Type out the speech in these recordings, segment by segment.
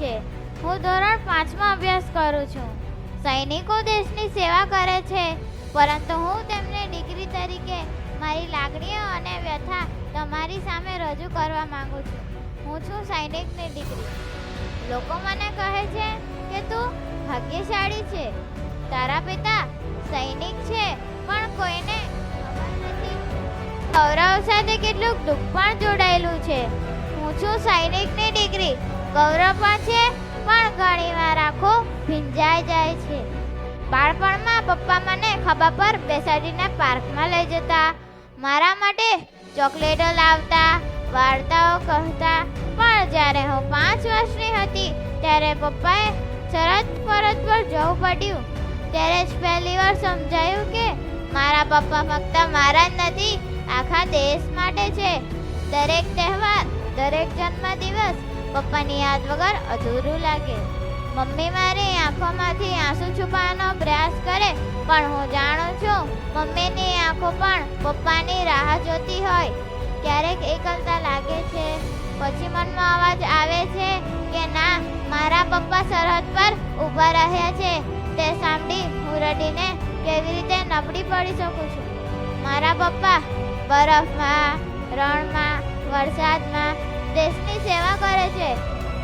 છે. હું ધોરણ 5માં અભ્યાસ કરું છું. સૈનિકો દેશની સેવા કરે છે, પરંતુ હું તેમને દીકરી તરીકે મારી લાગણીઓ અને વ્યથા તમારી સામે રજૂ કરવા માંગુ છું. હું છું સૈનિકની દીકરી. લોકો મને કહે છે કે તું ભાગ્યશાળી છે. તારા પિતા સૈનિક છે, પણ કોઈને ખબર નથી ગૌરવ સાથે કેટલું દુઃખ પણ જોડાયેલું છે. હું છું સૈનિકની દીકરી. ગૌરવ પણ છે, પણ ઘણીવાર આંખો ભીંજાઈ જાય છે. બાળપણમાં પપ્પા મને ખભા પર બેસાડીને પાર્કમાં લઈ જતા, મારા માટે ચોકલેટો લાવતા, વાર્તાઓ કહેતા. પણ જ્યારે હું 5 વર્ષની હતી ત્યારે પપ્પાએ શરત પરત પર જવું પડ્યું. ત્યારે જ પહેલી વાર સમજાયું કે મારા પપ્પા ફક્ત મારા જ નથી, આખા દેશ માટે છે. દરેક તહેવાર, દરેક જન્મદિવસ પપ્પાની યાદ વગર અધૂરું લાગે. મમ્મી મારી આંખોમાંથી આંસુ છુપાવવાનો પ્રયાસ કરે, પણ હું જાણું છું મમ્મીની આંખો પણ પપ્પાની રાહ જોતી હોય. ક્યારેક એકલતા લાગે છે, પછી મનમાં અવાજ આવે છે કે ના, મારા પપ્પા સરહદ પર ઊભા રહ્યા છે. તે સાંભળી હું રડીને કેવી રીતે નબળી પડી શકું છું. મારા પપ્પા બરફમાં, રણમાં, વરસાદમાં દેશની સેવા કરે છે.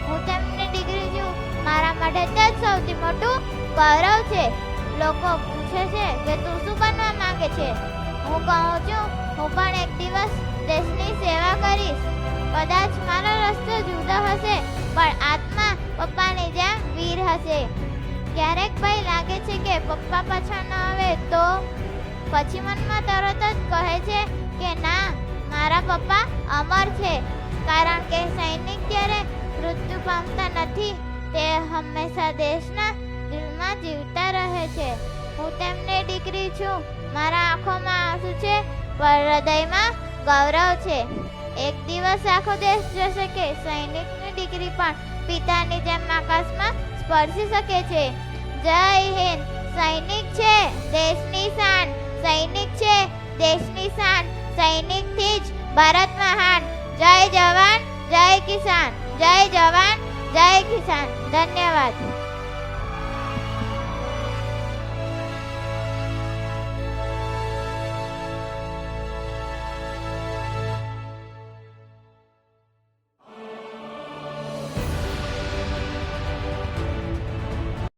હું તેમની દીકરી છું. મારા માટે તે જ સૌથી મોટું ગૌરવ છે. લોકો પૂછે છે કે તું શું બનવા માંગે છે? હું કહું છું, હું પણ એક દિવસ દેશની સેવા કરીશ. કદાચ મારો રસ્તો જુદો હશે, પણ આત્મા પપ્પાની જેમ વીર હશે. ક્યારેક ભય લાગે છે કે પપ્પા પાછા ન આવે તો, પછી મનમાં તરત જ કહે છે કે ના, મારા પપ્પા અમર છે. કારણ કે સૈનિક ક્યારે મૃત્યુ પામતા નથી, તે હંમેશા દેશના દિલમાં જીવતા રહે છે. હું તેમની દીકરી છું. મારા આંખોમાં આંસુ છે, પણ હૃદયમાં ગૌરવ છે. એક દિવસ આખો દેશ જોશે કે સૈનિકની દીકરી પણ પિતાની જેમ આકાશમાં સ્પર્શી શકે છે. જય હિન્દ. સૈનિક છે દેશની શાન. સૈનિક છે દેશની શાન. સૈનિકથી જ ભારત મહાન. જય જવાન, જય કિસાન. જય જવાન, જય કિસાન. ધન્યવાદ.